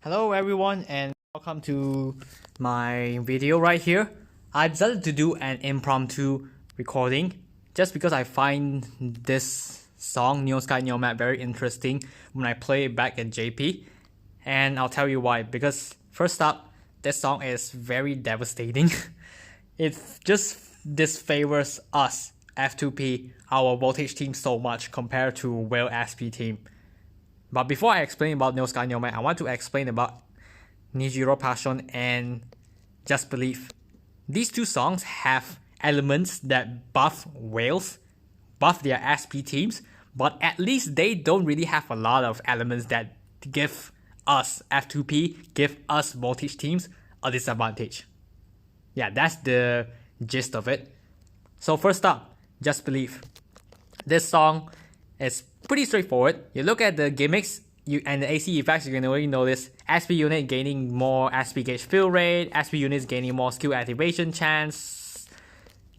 Hello everyone and welcome to my video right here. I decided to do an impromptu recording just because I find this song Neo Sky Neo Map very interesting when I play it back at JP, and I'll tell you why. Because first up, this song is very devastating. It just disfavors us F2P, our voltage team, so much compared to Whale SP team. But before I explain about Neo Sky Neo Map, I want to explain about Nijiro Passion and Just Believe. These two songs have elements that buff whales, buff their SP teams, but at least they don't really have a lot of elements that give us F2P, give us voltage teams a disadvantage. Yeah, that's the gist of it. So first up, Just Believe. This song is pretty straightforward. You look at the gimmicks and the AC effects, you can already notice SP unit gaining more SP gauge fill rate, SP units gaining more skill activation chance.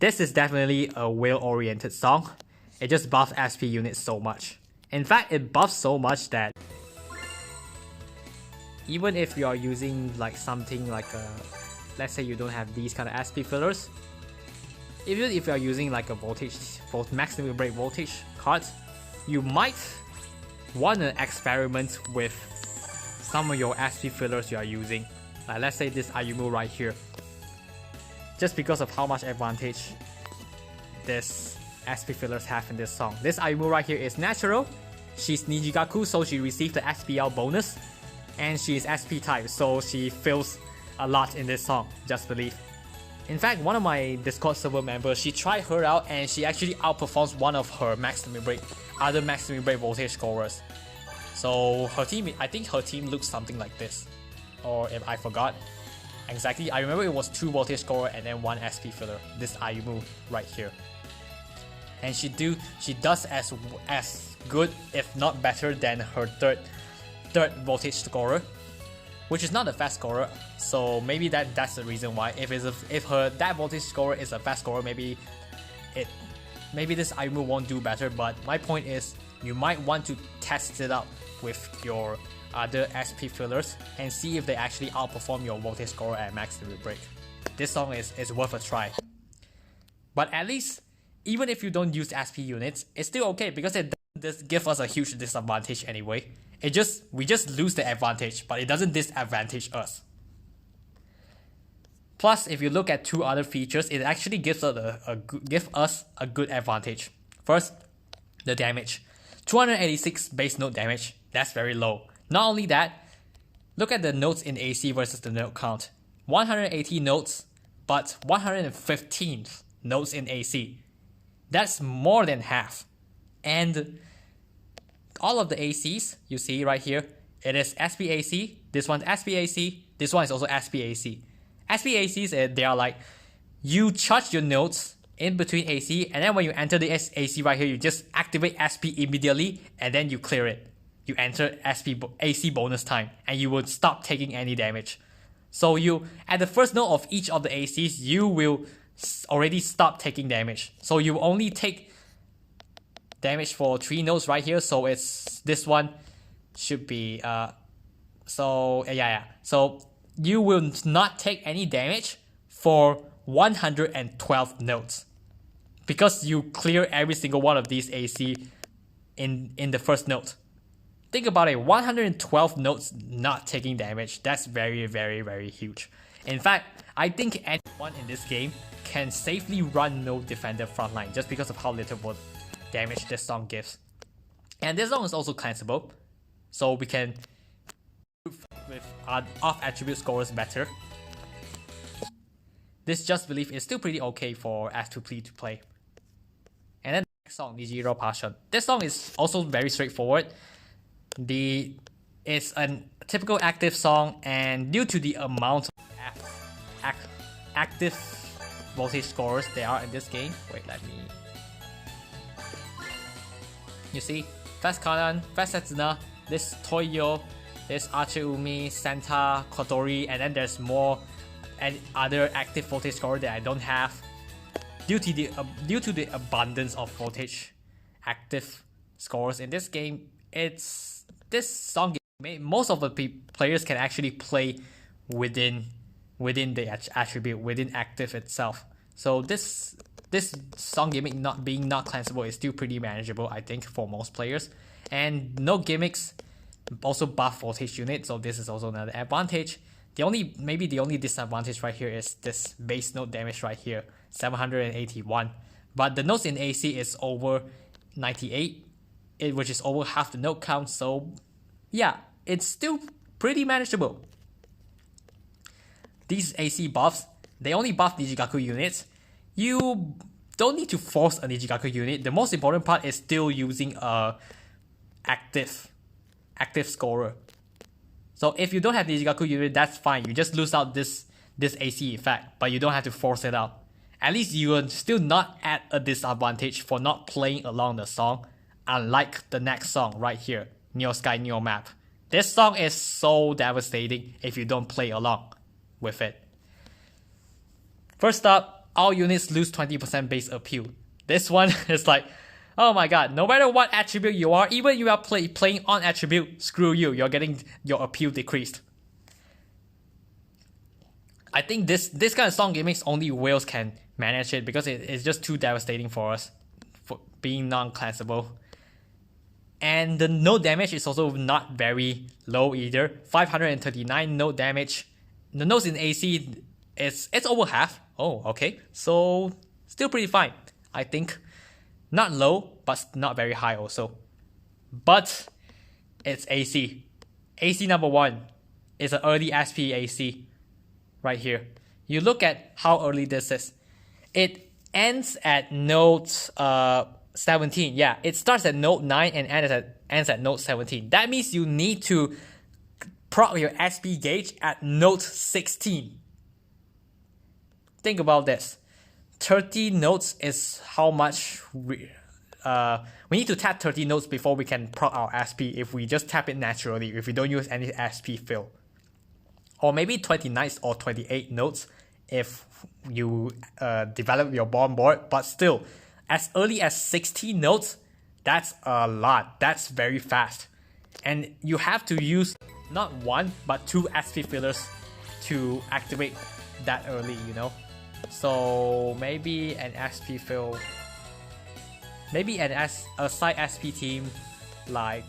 This is definitely a whale-oriented song. It just buffs SP units so much. In fact, it buffs so much that even if you are using like something like let's say you don't have these kind of SP fillers, even if you are using like a voltage, maximum break voltage cards, you might want to experiment with some of your SP fillers you are using. Like let's say this Ayumu right here. Just because of how much advantage this SP fillers have in this song. This Ayumu right here is natural. She's Nijigaku, so she received the SBL bonus. And she is SP type, so she fills a lot in this song, Just Believe. In fact, one of my Discord server members, she tried her out and she actually outperforms one of her other maximum break voltage scorers. So her team, I think her team looks something like this. Or if I forgot exactly, I remember it was 2 voltage scorer and then 1 SP filler. This Ayumu right here. And she does as good, if not better, than her third voltage scorer, which is not a fast scorer. So maybe that's the reason why. If that voltage scorer is a fast scorer, maybe this Ayumu won't do better. But my point is, you might want to test it out with your other SP fillers and see if they actually outperform your voltage scorer at max limit break. This song is worth a try. But at least, even if you don't use SP units, it's still okay because it doesn't give us a huge disadvantage anyway. We just lose the advantage, but it doesn't disadvantage us. Plus, if you look at 2 other features, it actually gives us a good advantage. First, the damage. 286 base note damage, that's very low. Not only that, look at the notes in AC versus the note count. 180 notes, but 115 notes in AC. That's more than half. And all of the ACs you see right here, it is SPAC, this one's SPAC, this one is also SPAC. SPACs, they are like, you charge your nodes in between AC, and then when you enter the AC right here, you just activate SP immediately, and then you clear it. You enter AC bonus time, and you will stop taking any damage. So at the first node of each of the ACs, you will already stop taking damage. So you only take damage for 3 nodes right here, so this one should be so you will not take any damage for 112 nodes because you clear every single one of these AC in the first node. Think about it, 112 nodes not taking damage. That's very, very, very huge. In fact, I think anyone in this game can safely run Node Defender frontline just because of how little damage this song gives. And this song is also cleansable, so we can with off attribute scores better. This Just Believe is still pretty okay for S2P to play. And then the next song, Nijiro Passion. This song is also very straightforward. It's a typical active song, and due to the amount of active voltage scores there are in this game, you see, Fast Kanan, Fast Setsuna, this Toyo, this Archeumi, Santa, Kotori, and then there's more and other active voltage score that I don't have. Due to the abundance of voltage active scores in this game, this song most of the players can actually play within the attribute, within active itself. So this song gimmick not being not cleansable is still pretty manageable, I think, for most players. And no gimmicks also buff voltage unit, so this is also another advantage. Maybe the only disadvantage right here is this base note damage right here, 781. But the notes in AC is over 98, which is over half the note count, so yeah, it's still pretty manageable. These AC buffs, they only buff Nijigaku units. You don't need to force a Nijigaku unit. The most important part is still using a active scorer. So if you don't have Nijigaku unit, that's fine. You just lose out this AC effect, but you don't have to force it out. At least you are still not at a disadvantage for not playing along the song, unlike the next song right here, Neo Sky Neo Map. This song is so devastating if you don't play along with it. First up, all units lose 20% base appeal. This one is like, oh my god, no matter what attribute you are, even you are playing on attribute, screw you, you're getting your appeal decreased. I think this kind of song gimmicks only whales can manage it because it's just too devastating for us, for being non-classable. And the node damage is also not very low either. 539 node damage. The nodes in AC it's over half. Oh, okay. So still pretty fine, I think. Not low, but not very high also. But it's AC. AC number 1 is an early SP AC right here. You look at how early this is. It ends at node 17. Yeah, it starts at node 9 and ends at node 17. That means you need to proc your SP gauge at node 16. Think about this. 30 nodes is how much we need to tap 30 nodes before we can proc our SP if we just tap it naturally, if we don't use any SP fill. Or maybe 29 or 28 nodes if you develop your bomb board, but still, as early as 16 nodes, that's a lot. That's very fast. And you have to use not 1, but 2 SP fillers to activate that early, you know? So maybe an SP fill, maybe a side SP team, like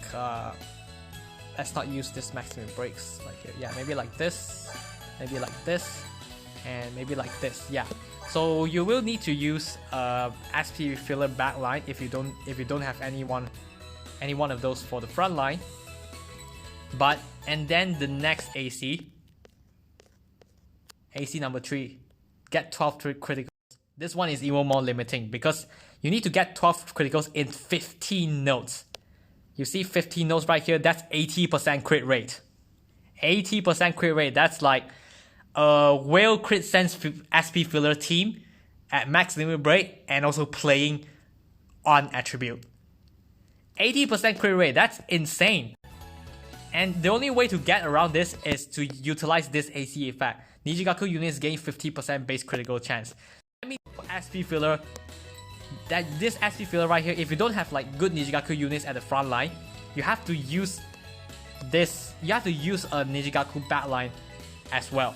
let's not use this maximum breaks like here. Yeah, maybe like this, maybe like this, and maybe like this. Yeah. So you will need to use SP filler backline if you don't have any one of those for the front line. And then the next AC number 3. Get 12 criticals. This one is even more limiting because you need to get 12 criticals in 15 nodes. You see 15 nodes right here, that's 80% crit rate. 80% crit rate, that's like a whale crit sense SP filler team at max limit break and also playing on attribute. 80% crit rate, that's insane. And the only way to get around this is to utilize this AC effect. Nijigaku units gain 50% base critical chance. I mean, SP filler, this SP filler right here, if you don't have like good Nijigaku units at the front line, you have to use this. You have to use a Nijigaku backline as well.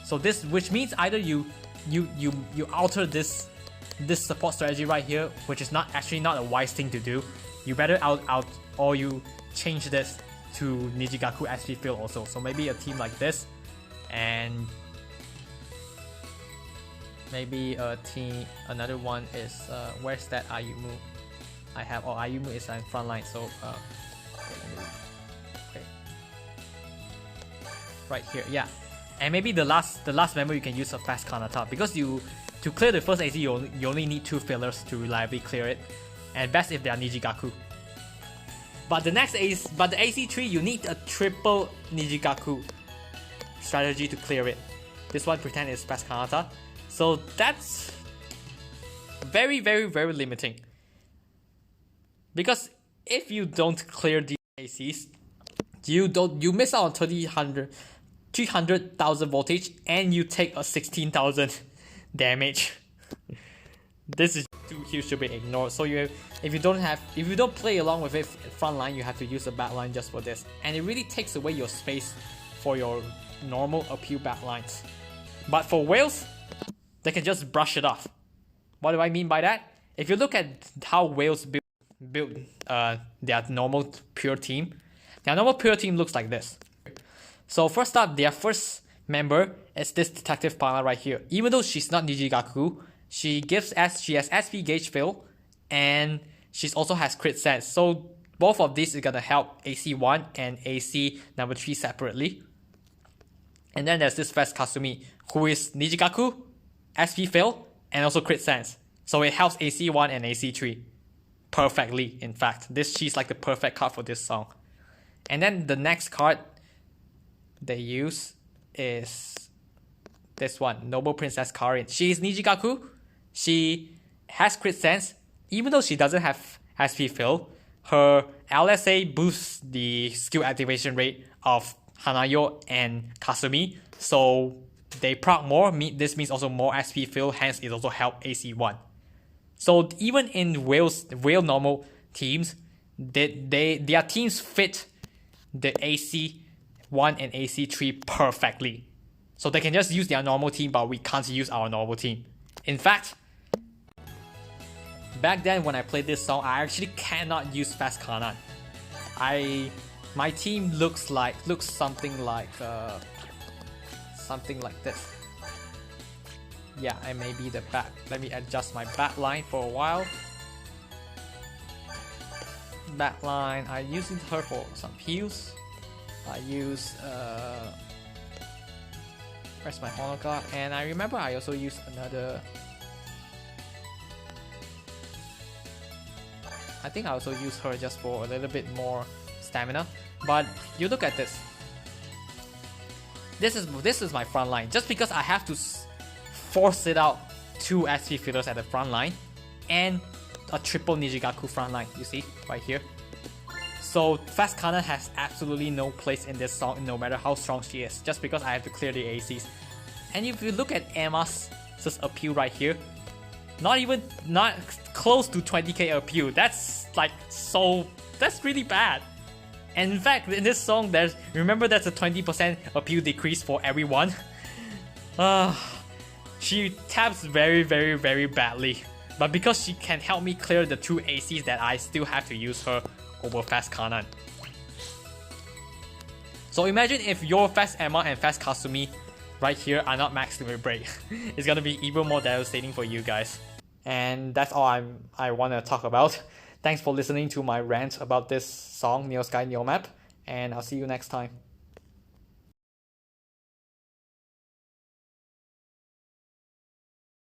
So this, which means either you alter this support strategy right here, which is not a wise thing to do. You better or you change this to Nijigaku SP fill also. So maybe a team like this. And maybe another one is where's that Ayumu? I have Ayumu is on front line, so okay. Right here, yeah. And maybe the last member you can use a fast counter because to clear the first AC you only need 2 fillers to reliably clear it, and best if they are Nijigaku. But the AC3 you need a triple Nijigaku strategy to clear it. This one pretend is fast counter, so that's very limiting. Because if you don't clear these ACs, you miss out on 300,000 voltage and you take a 16,000 damage. This is too he should be ignored. So if you don't play along with it front line, you have to use the back line just for this, and it really takes away your space for your normal appeal back lines. But for Wales, they can just brush it off. What do I mean by that? If you look at how Wales build their normal pure team, their normal pure team looks like this. So first up, their first member is this detective partner right here. Even though she's not Nijigaku, she has SP gauge fill, and she also has crit sense. So both of these is gonna help AC1 and AC number 3 separately. And then there's this first Kasumi, who is Nijigaku, SP fill, and also crit sense. So it helps AC1 and AC3 perfectly. In fact, she's like the perfect card for this song. And then the next card they use is this one, Noble Princess Karin. She is Nijigaku. She has crit sense. Even though she doesn't have SP fill, her LSA boosts the skill activation rate of Hanayo and Kasumi. So they proc more. This means also more SP fill, hence it also helps AC1. So even in Wale normal teams, their teams fit the AC1 and AC3 perfectly. So they can just use their normal team, but we can't use our normal team. In fact, back then when I played this song, I actually cannot use Fast Kanan. My team looks something like this. Yeah, and maybe the back. Let me adjust my back line for a while. Back line, I used her for some heals. I use where's my honor card? And I remember I also used another. I think I also used her just for a little bit more stamina. But you look at this. This is my front line. Just because I have to force it out 2 SP fillers at the front line and a triple Nijigaku front line. You see right here. So Fast Kanan has absolutely no place in this song, no matter how strong she is, just because I have to clear the ACs. And if you look at Emma's appeal right here, not close to 20k appeal. That's really bad. And in fact, in this song, there's a 20% appeal decrease for everyone. She taps very, very, very badly. But because she can help me clear the 2 ACs, that I still have to use her over Fast Kanan. So imagine if your Fast Emma and Fast Kasumi right here are not max limit break. It's gonna be even more devastating for you guys. And that's all I want to talk about. Thanks for listening to my rant about this song, Neo Sky Neo Map, and I'll see you next time.